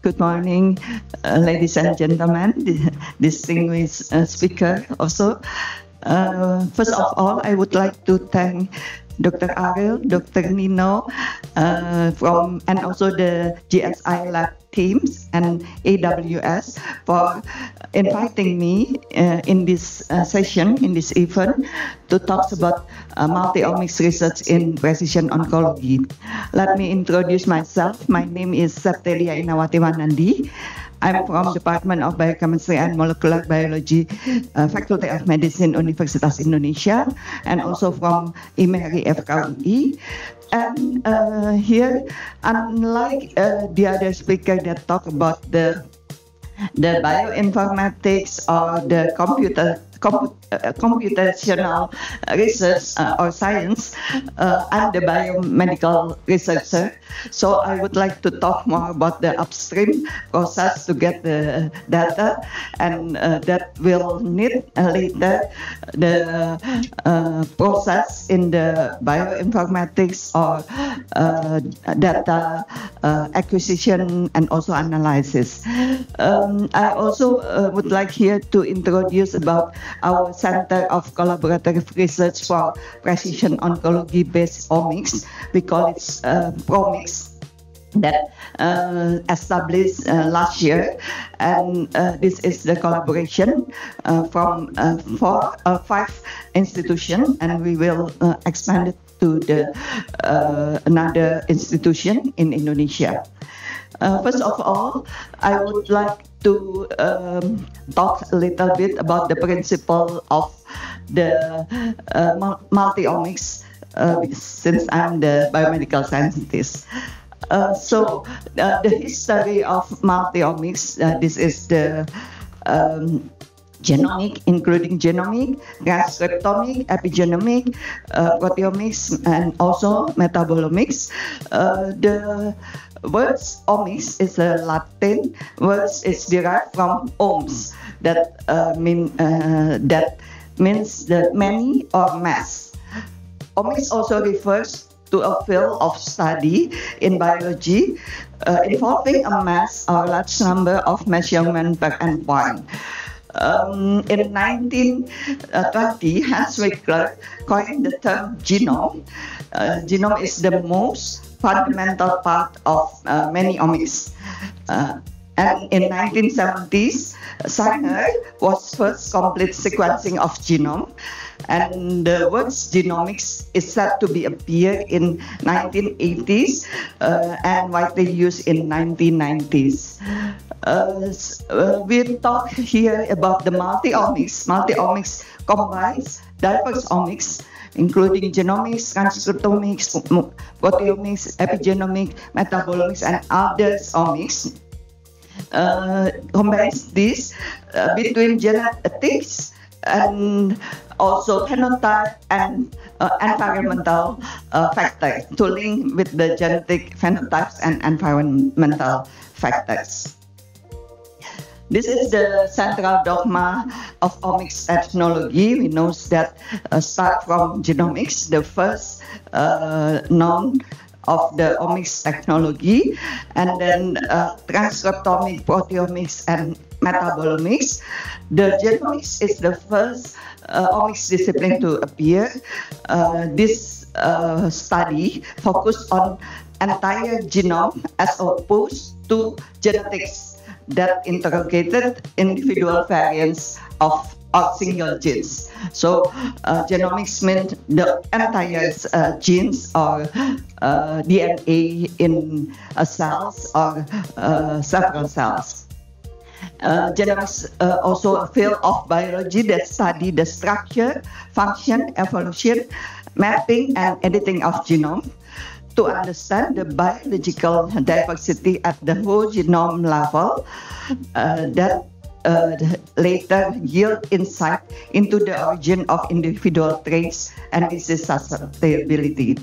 Good morning, ladies and gentlemen, distinguished speaker also. First of all, I would like to thank Dr. Ariel, Dr. Nino, and also the GSI Lab teams and AWS for inviting me in this session, in this event, to talk about multi-omics research in precision oncology. Let me introduce myself. My name is Septelia Inawati Wanandi. I'm from Department of Biochemistry and Molecular Biology, Faculty of Medicine, Universitas Indonesia, and also from IMERI FKUI. And here, unlike the other speaker that talk about the bioinformatics or the computational research or science, I'm the biomedical researcher. So I would like to talk more about the upstream process to get the data, and that will need later the process in the bioinformatics or data acquisition and also analysis. I also would like here to introduce about our Center of Collaborative Research for Precision Oncology-based omics. We call it PROMICS, that established last year, and this is the collaboration from 5 institutions, and we will expand it to the another institution in Indonesia. First of all, I would like to talk a little bit about the principle of the multi-omics, since I'm the biomedical scientist. So the history of multi-omics, this is the genomic, including genomic, transcriptomic, epigenomic, proteomics, and also metabolomics. The words omics is a Latin word. It's derived from ohms, that means the many or mass. Omics also refers to a field of study in biology involving a mass or large number of measurements per endpoint. In 1920, Hans Wickler coined the term genome. Genome is the most fundamental part of many omics. And in 1970s, Sanger was first complete sequencing of genome, and the word genomics is said to be appear in 1980s and widely used in 1990s. We talk here about the multi-omics. Multi-omics combines diverse omics, including genomics, transcriptomics, proteomics, epigenomics, metabolomics, and other omics. Combines this between genetics and also phenotype and environmental factors to link with the genetic phenotypes and environmental factors. This is the central dogma of omics technology. We know that start from genomics, the first known of the omics technology, and then transcriptomics, proteomics, and metabolomics. The genomics is the first omics discipline to appear. This study focused on entire genome as opposed to genetics that interrogated individual variants of single genes. So genomics means the entire genes or DNA in cells or several cells. Genomics also a field of biology that study the structure, function, evolution, mapping, and editing of genome to understand the biological diversity at the whole genome level that later yield insight into the origin of individual traits and disease susceptibility.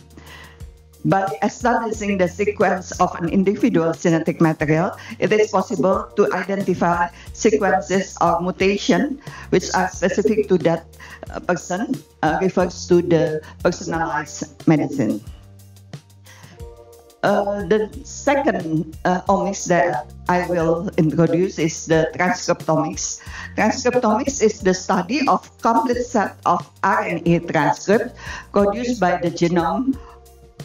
By establishing the sequence of an individual genetic material, it is possible to identify sequences or mutation which are specific to that person, refers to the personalized medicine. The second omics that I will introduce is the transcriptomics. Transcriptomics is the study of complete set of RNA transcript produced by the genome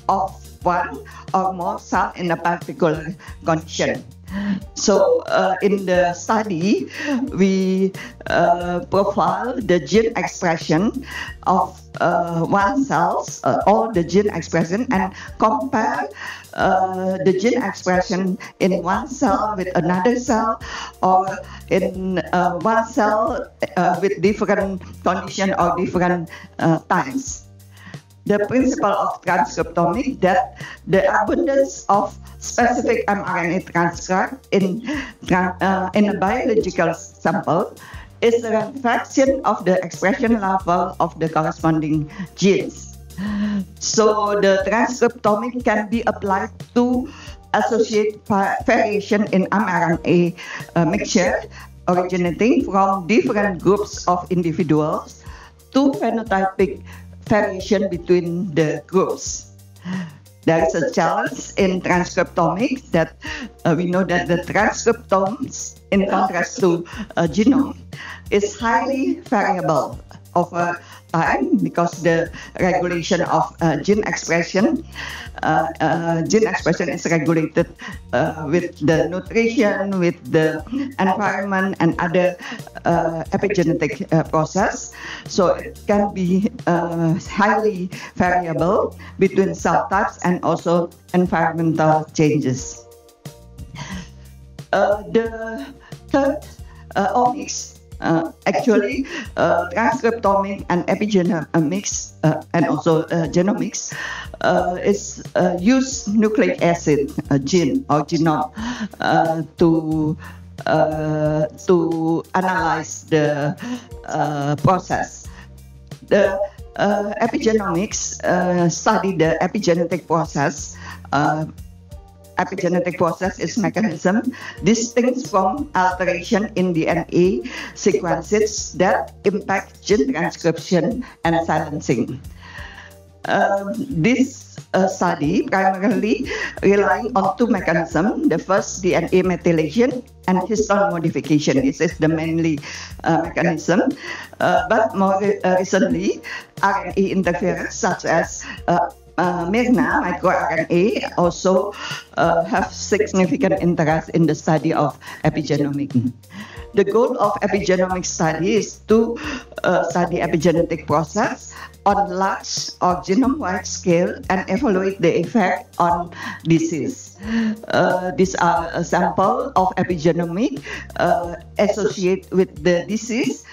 of one or more cell in a particular condition. So in the study, we profile the gene expression of one cells, all the gene expression, and compare the gene expression in one cell with another cell, or in one cell with different condition or different times. The principle of transcriptomics that the abundance of specific mRNA transcript in a biological sample is a reflection of the expression level of the corresponding genes. So the transcriptomic can be applied to associate variation in mRNA mixture originating from different groups of individuals to phenotypic variation between the groups. There is a challenge in transcriptomics that we know that the transcriptomes, in contrast to genome, is highly variable over time because the regulation of gene expression is regulated with the nutrition, with the environment, and other epigenetic process. So it can be highly variable between cell types and also environmental changes. The third omics, actually, transcriptomics and epigenomics and also genomics is use nucleic acid gene or genome to analyze the process. The epigenomics study the epigenetic process. Epigenetic process is mechanism distinct from alteration in DNA sequences that impact gene transcription and silencing. This study primarily relying on two mechanisms. The first, DNA methylation and histone modification. This is the mainly mechanism. But more recently, RNA interference such as miRNA, microRNA, also have significant interest in the study of epigenomics. The goal of epigenomic study is to study epigenetic process on large or genome-wide scale and evaluate the effect on disease. These are a sample of epigenomic associated with the disease.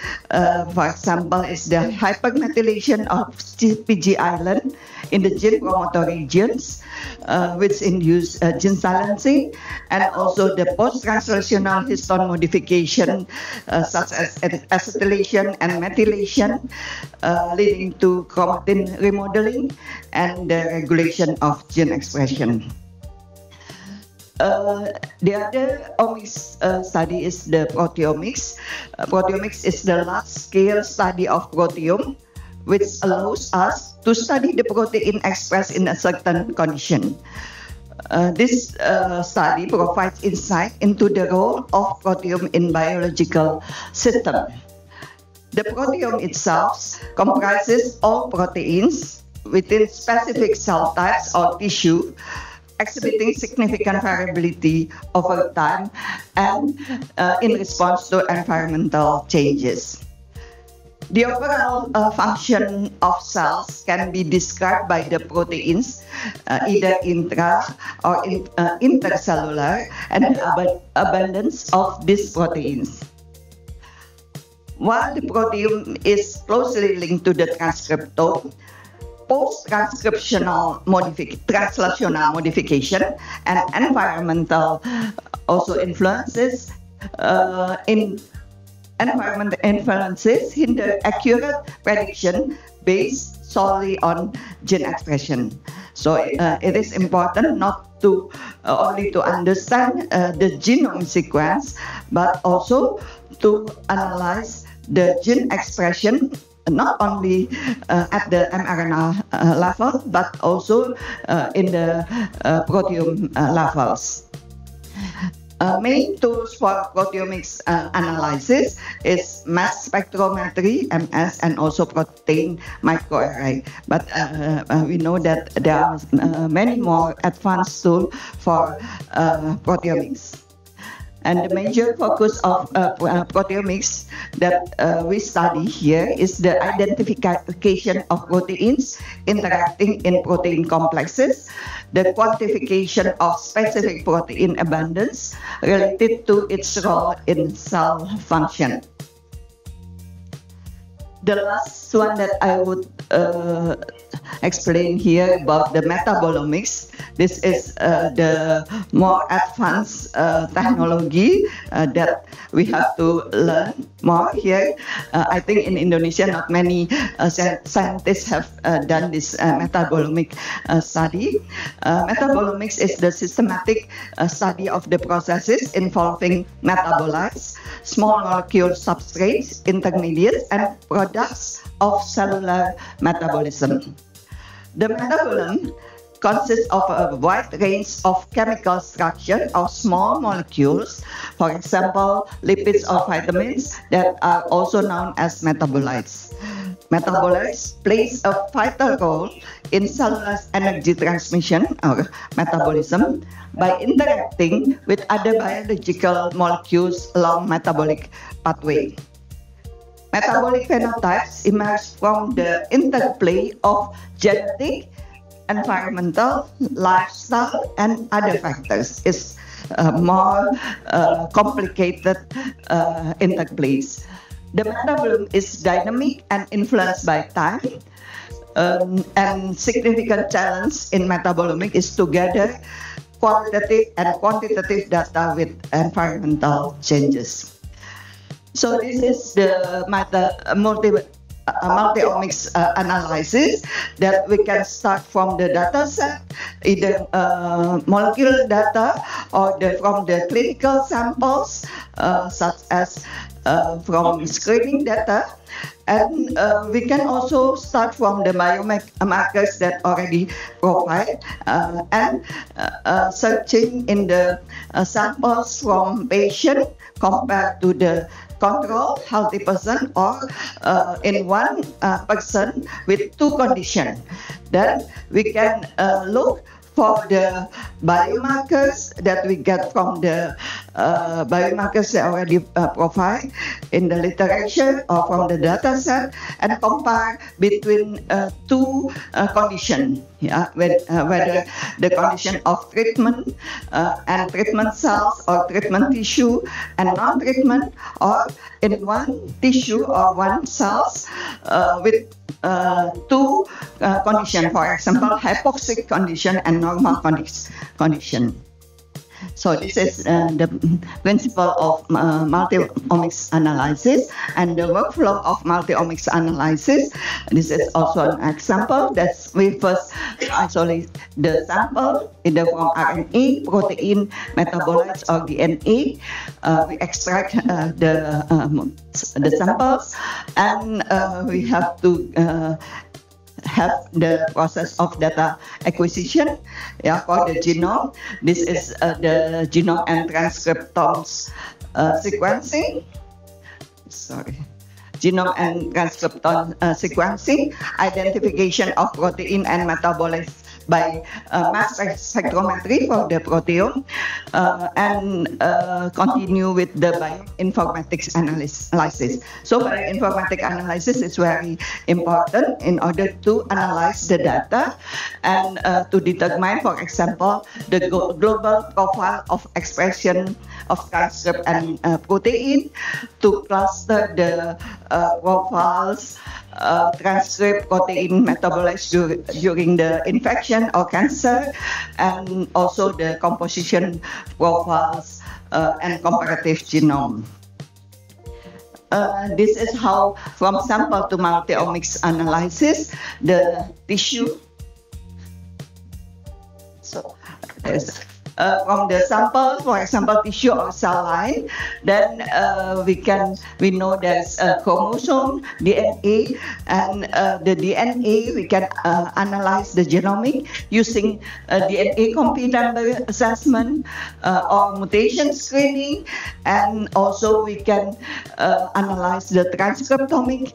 For example, is the hypermethylation of CpG island in the gene promoter regions, which induce gene silencing, and also the post-translational histone modification, such as acetylation and methylation, leading to chromatin remodeling and the regulation of gene expression. The other omics study is the proteomics. Proteomics is the large-scale study of proteome, which allows us to study the protein expressed in a certain condition. This study provides insight into the role of proteome in biological system. The proteome itself comprises all proteins within specific cell types or tissue, exhibiting significant variability over time and in response to environmental changes. The overall function of cells can be described by the proteins, either intra or intercellular, and the abundance of these proteins. While the proteome is closely linked to the transcriptome, post-transcriptional translational modification and environmental also influences environmental influences hinder accurate prediction based solely on gene expression. So it is important not to only to understand the genome sequence, but also to analyze the gene expression not only at the mRNA level, but also in the proteome levels. Main tools for proteomics analysis is mass spectrometry, MS, and also protein microarray. But we know that there are many more advanced tools for proteomics. And the major focus of proteomics that we study here is the identification of proteins interacting in protein complexes, the quantification of specific protein abundance related to its role in cell function. The last one that I would explain here about the metabolomics. This is the more advanced technology that we have to learn more here. I think in Indonesia, not many scientists have done this metabolomic study. Metabolomics is the systematic study of the processes involving metabolites, small molecule substrates, intermediates, and products of cellular metabolism. The metabolome consists of a wide range of chemical structure of small molecules, for example, lipids or vitamins that are also known as metabolites. Metabolites plays a vital role in cellular energy transmission or metabolism by interacting with other biological molecules along metabolic pathway. Metabolic phenotypes emerge from the interplay of genetic, environmental, lifestyle, and other factors. It's more complicated interplays. The metabolome is dynamic and influenced by time, and significant challenge in metabolomics is to gather qualitative and quantitative data with environmental changes. So this is the multi-omics analysis that we can start from the data set, either molecular data or from the clinical samples, such as from screening data. And we can also start from the biomarkers that already provide and searching in the samples from patient compared to the control healthy person or in one person with two conditions. Then we can look for the biomarkers that we get from the biomarkers that already provide in the literature or from the data set and compare between two conditions, whether the condition of treatment and treatment cells or treatment tissue and non-treatment, or in one tissue or one cells with two conditions, for example, hypoxic condition and normal condition. So this is the principle of multi-omics analysis and the workflow of multi-omics analysis. This is also an example that we first isolate the sample either from RNA, protein, metabolites, or DNA. We extract the samples, and we have to have the process of data acquisition for the genome. This is the genome and transcriptomes sequencing. Genome and transcriptome sequencing, identification of protein and metabolites by mass spectrometry for the proteome, and continue with the bioinformatics analysis. So bioinformatics analysis is very important in order to analyze the data and to determine, for example, the global profile of expression of transcript and protein, to cluster the profiles, transcript, protein, metabolites during the infection or cancer, and also the composition profiles and comparative genome. This is how, from sample to multi-omics analysis, the tissue. So from the sample, for example, tissue or cell line, then we know there's a chromosome, DNA, and the DNA we can analyze the genomic using DNA copy number assessment or mutation screening, and also we can analyze the transcriptomic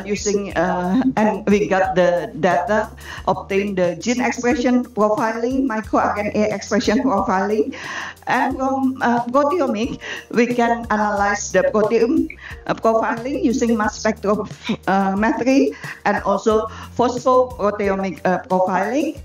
using and we got the data, obtain the gene expression profiling, microRNA expression profiling, and from proteomic we can analyze the proteome profiling using mass spectrometry and also phosphoproteomic profiling.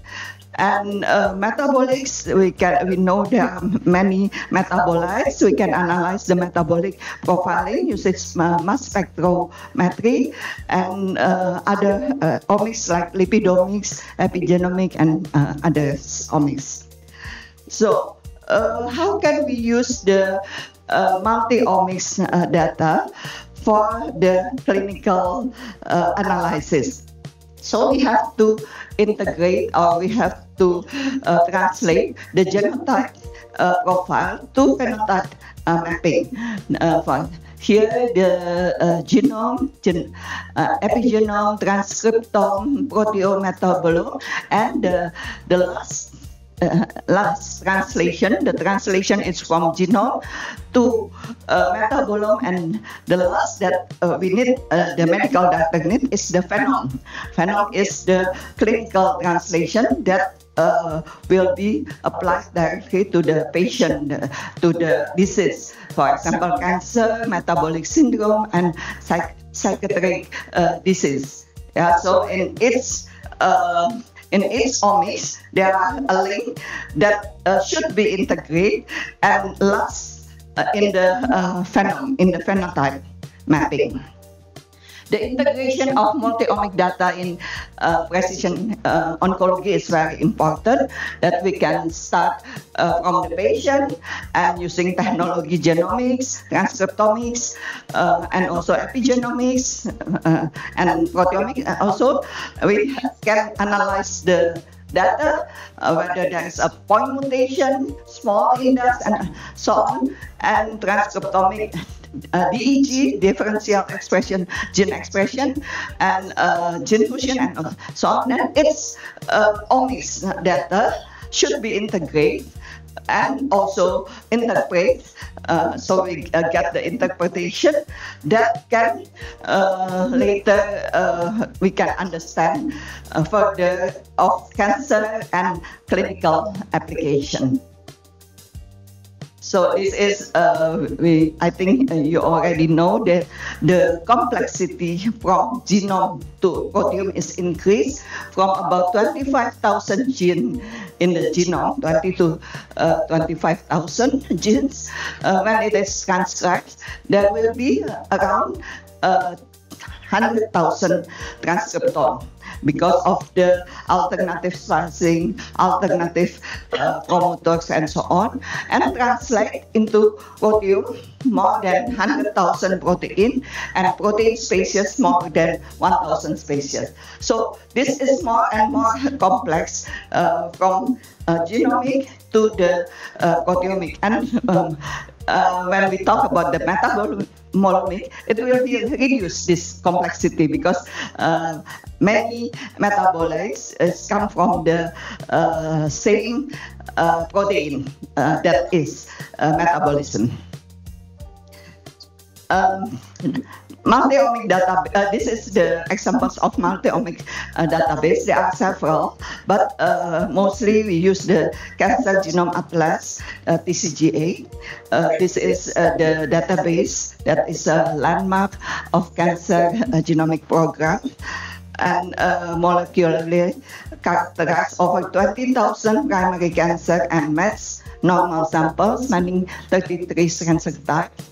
And metabolics, we know there are many metabolites. We can analyze the metabolic profiling using mass spectrometry and other omics like lipidomics, epigenomic, and other omics. So, how can we use the multi-omics data for the clinical analysis? So we have to integrate, or we have to translate the genotype profile to phenotype mapping. Here, the genome, epigenome, transcriptome, proteome, metabolome, and the last translation. The translation is from genome to metabolome, and the last that we need, the medical doctor need, is the phenome. Phenome is the clinical translation that will be applied directly to the patient, to the disease. For example, cancer, metabolic syndrome, and psychiatric disease. Yeah, so in its omics, there are a link that should be integrated and last in the phenome, in the phenotype mapping. The integration of multi-omic data in precision oncology is very important, that we can start from the patient and using technology genomics, transcriptomics, and also epigenomics and proteomics. Also, we can analyze the data, whether there is a point mutation, small index, and so on, and transcriptomic, DEG, differential expression, gene expression, and gene fusion, and so on. And its omics data should be integrated and also interpret, so we get the interpretation that can later we can understand further of cancer and clinical application. So this is, I think you already know that the complexity from genome to proteome is increased from about 25,000 genes in the genome, 20 to 25,000 genes. When it is transcribed, there will be around 100,000 transcriptome, because of the alternative splicing, alternative promoters, and so on, and translate into proteome more than 100,000 protein, and protein species more than 1,000 species. So this is more and more complex from genomic to the proteomic. And when we talk about the metabolomic, it will be reduce this complexity, because many metabolites come from the same protein that is metabolism. Multi-omic data, this is the examples of multi-omic database. There are several, but mostly we use the Cancer Genome Atlas, TCGA. This is the database that is a landmark of cancer genomic program, and molecularly characterized over 20,000 primary cancer and matched normal samples spanning 33 cancer types.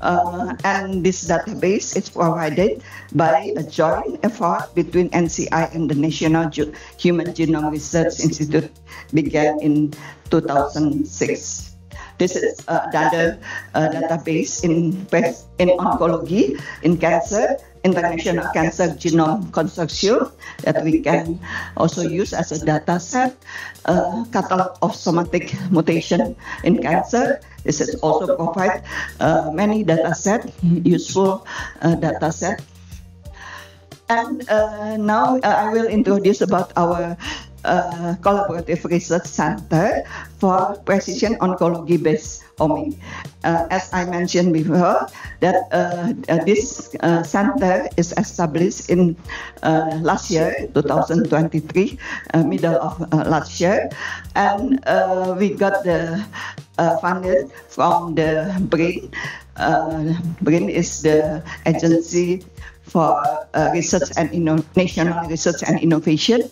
And this database is provided by a joint effort between NCI and the National Human Genome Research Institute, began in 2006. This is another database in oncology, in cancer, International Cancer Genome Consortium, that we can also use as a data set, catalog of somatic mutation in cancer. This is also provide many data set, useful data set. And now I will introduce about our collaborative research center for precision oncology-based omics. As I mentioned before, that this center is established in last year, 2023, middle of last year, and we got the funded from the BRIN. BRIN is the agency for research and national research and innovation.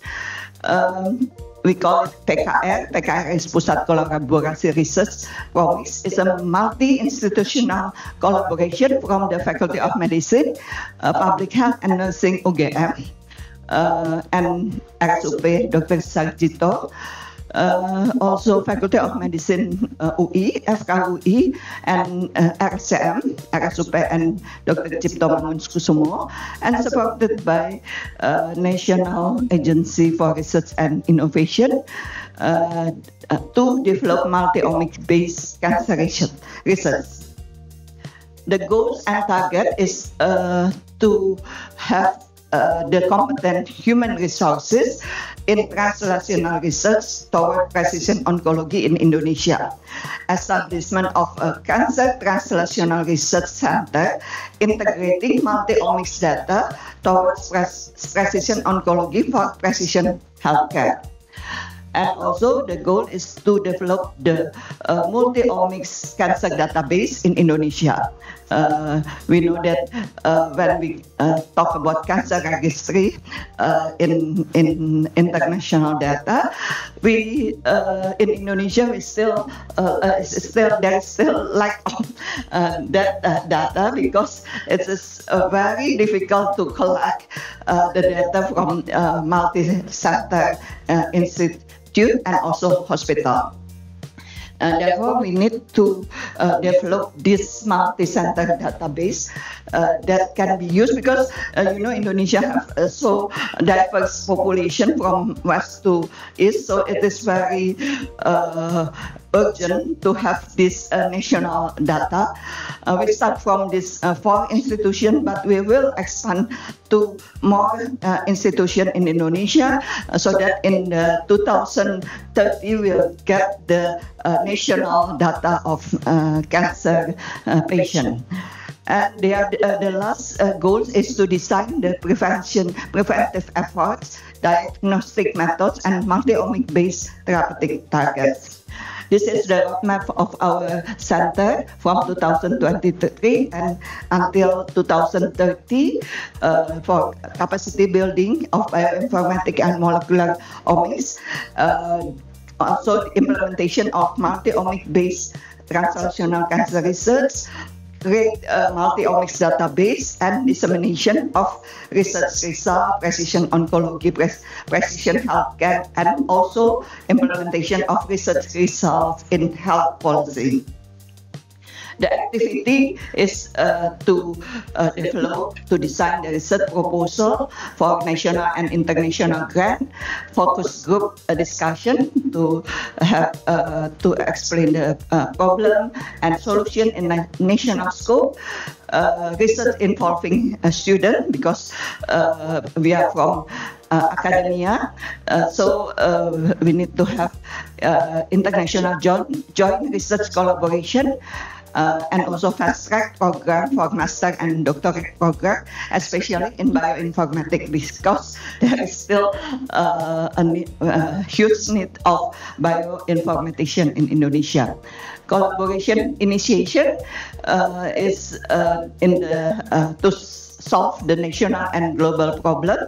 We call it PKR. PKR is Pusat Kolaborasi Research Promise. It's a multi-institutional collaboration from the Faculty of Medicine, Public Health and Nursing UGM, and RSUP Dr. Sarjito. Also Faculty of Medicine UI, FKUI, and RSCM, RSUP, and Dr. Cipto Mangunkusumo, and supported by National Agency for Research and Innovation to develop multi-omics-based cancer research. The goals and target is to have the competent human resources in translational research toward precision oncology in Indonesia. Establishment of a cancer translational research center integrating multi-omics data towards precision oncology for precision healthcare. And also the goal is to develop the multi-omics cancer database in Indonesia. We know that when we talk about cancer registry in international data, we in Indonesia we still there is still lack of that data, because it is very difficult to collect the data from multi-center institute and also hospital. Therefore, we need to develop this multi-center database that can be used, because Indonesia have so diverse population from west to east, so it is very urgent to have this national data. We start from this 4 institutions, but we will expand to more institutions in Indonesia, so that in 2030 we'll get the national data of cancer patient. And the last goal is to design the preventive efforts, diagnostic methods, and multi-omic-based therapeutic targets. This is the roadmap of our center from 2023 and until 2030 for capacity building of bioinformatics and molecular omics. Also, implementation of multi-omic-based translational cancer research, create a multi-omics database, and dissemination of research results, precision oncology, precision healthcare, and also implementation of research results in health policy. The activity is to develop, to design the research proposal for national and international grant, focus group discussion to have to explain the problem and solution in a national scope. Research involving a student, because we are from academia, so we need to have international joint research collaboration. And also fast-track program for master and doctorate program, especially in bioinformatics, because there is still a huge need of bioinformatician in Indonesia. Collaboration initiation is in the to solve the national and global problem,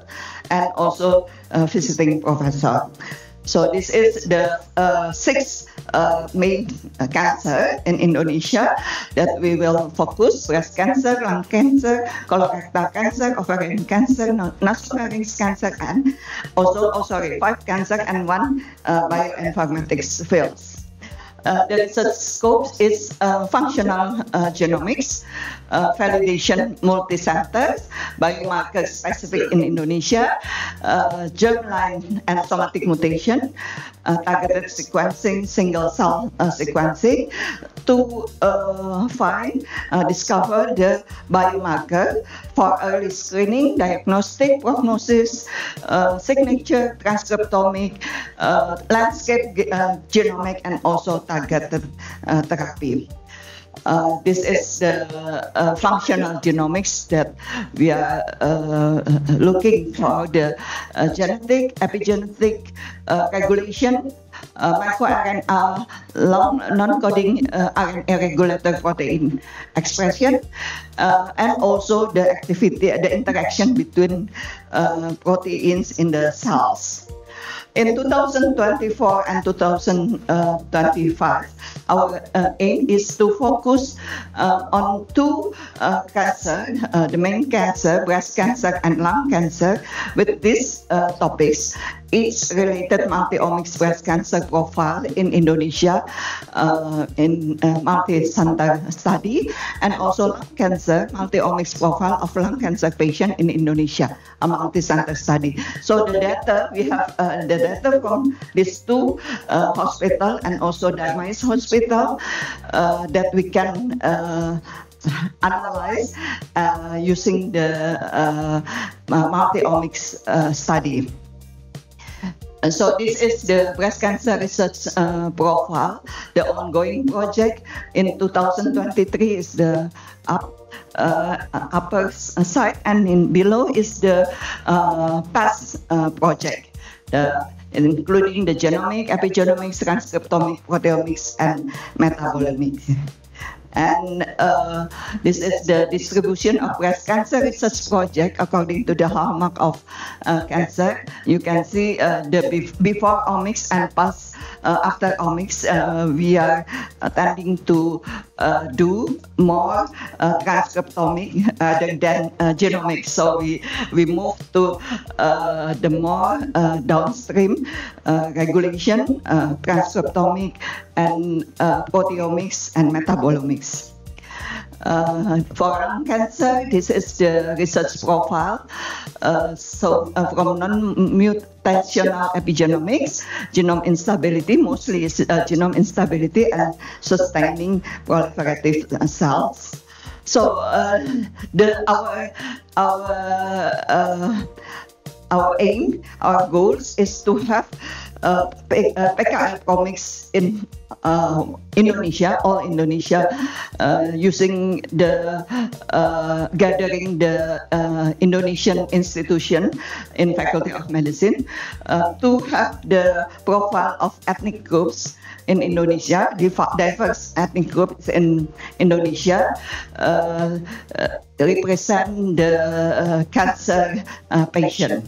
and also visiting professor. So this is the 6 main cancer in Indonesia that we will focus: breast cancer, lung cancer, colorectal cancer, ovarian cancer, nasopharynx cancer, and also 5 cancer and 1 bioinformatics fields. the research scope is functional genomics, validation multi-centers, biomarker specific in Indonesia, germline and somatic mutation, targeted sequencing, single cell sequencing, to discover the biomarker for early screening, diagnostic, prognosis, signature, transcriptomic, landscape genomic, and also targeted therapy. This is the functional genomics that we are looking for, the genetic, epigenetic regulation, microRNA, long non-coding RNA regulator protein expression, and also the activity, the interaction between proteins in the cells. In 2024 and 2025, our aim is to focus on two cancer, the main cancer, breast cancer and lung cancer, with these topics. Each related multi-omics breast cancer profile in Indonesia in multi-center study, and also lung cancer, multi-omics profile of lung cancer patient in Indonesia, a multi-center study. So the data, we have the data from these two hospital and also Darmais Hospital that we can analyze using the multi-omics study. So this is the breast cancer research profile. The ongoing project in 2023 is the upper side, and in below is the past project, including the genomic, epigenomics, transcriptomic, proteomics, and metabolomics. And this is the distribution of breast cancer research project according to the hallmark of cancer. You can see the before omics and past after omics. We are tending to do more transcriptomic rather than genomics. So we move to the more downstream regulation, transcriptomic, and proteomics and metabolomics. For lung cancer, this is the research profile. From non-mutational epigenomics, genome instability, mostly is genome instability and sustaining proliferative cells. So our aim, our goals is to have PKL Omics in Indonesia, all Indonesia, using the gathering the Indonesian institution in Faculty of Medicine to have the profile of ethnic groups in Indonesia, diverse ethnic groups in Indonesia, represent the cancer patient.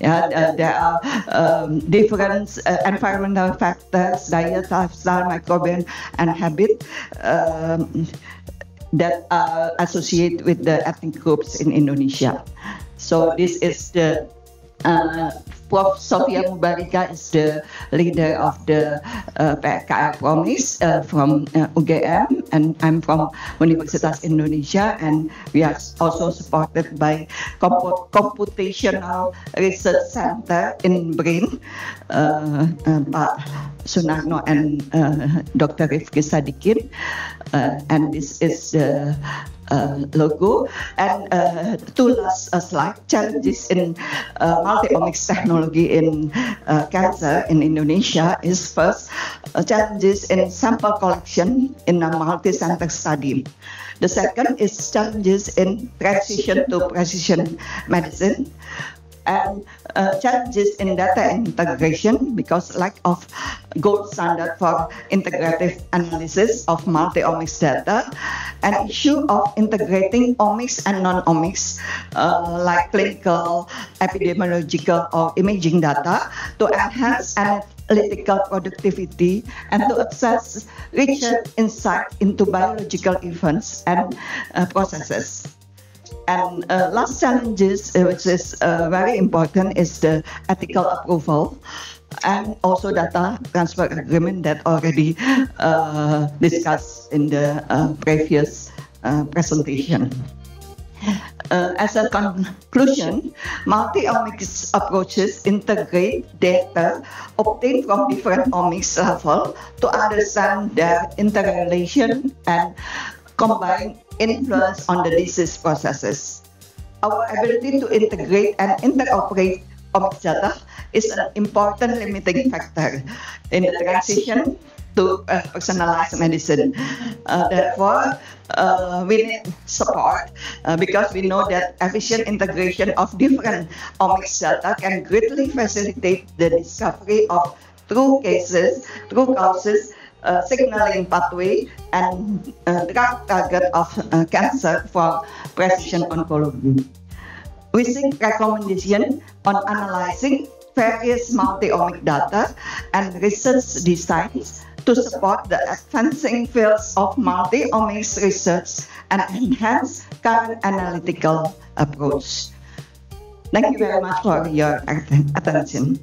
Yeah, there are different environmental factors, diet, lifestyle, microbiome, and habit that are associated with the ethnic groups in Indonesia. So this is the Prof. Sofia Mubarika is the leader of the PKL Promise from UGM, and I'm from Universitas Indonesia, and we are also supported by Computational Research Center in BRIN, Pak Sunarno and Dr. Rifki Sadikin, and this is the logo. And two last slide, challenges in multi-omics technology in cancer in Indonesia is first, challenges in sample collection in a multi-center study. The second is challenges in transition to precision medicine, and challenges in data integration because lack of gold standard for integrative analysis of multi-omics data, and issue of integrating omics and non-omics like clinical, epidemiological, or imaging data to enhance analytical productivity and to access richer insight into biological events and processes. And last challenges, which is very important, is the ethical approval and also data transfer agreement that already discussed in the previous presentation. As a conclusion, multi-omics approaches integrate data obtained from different omics levels to understand their interrelation and combine influence on the disease processes. Our ability to integrate and interoperate omics data is an important limiting factor in the transition to personalized medicine. Therefore, we need support because we know that efficient integration of different omics data can greatly facilitate the discovery of true cases, true causes, signaling pathway, and drug target of cancer for precision oncology. We seek recommendation on analyzing various multi-omic data and research designs to support the advancing fields of multi-omics research and enhance current analytical approach. Thank you very much for your attention.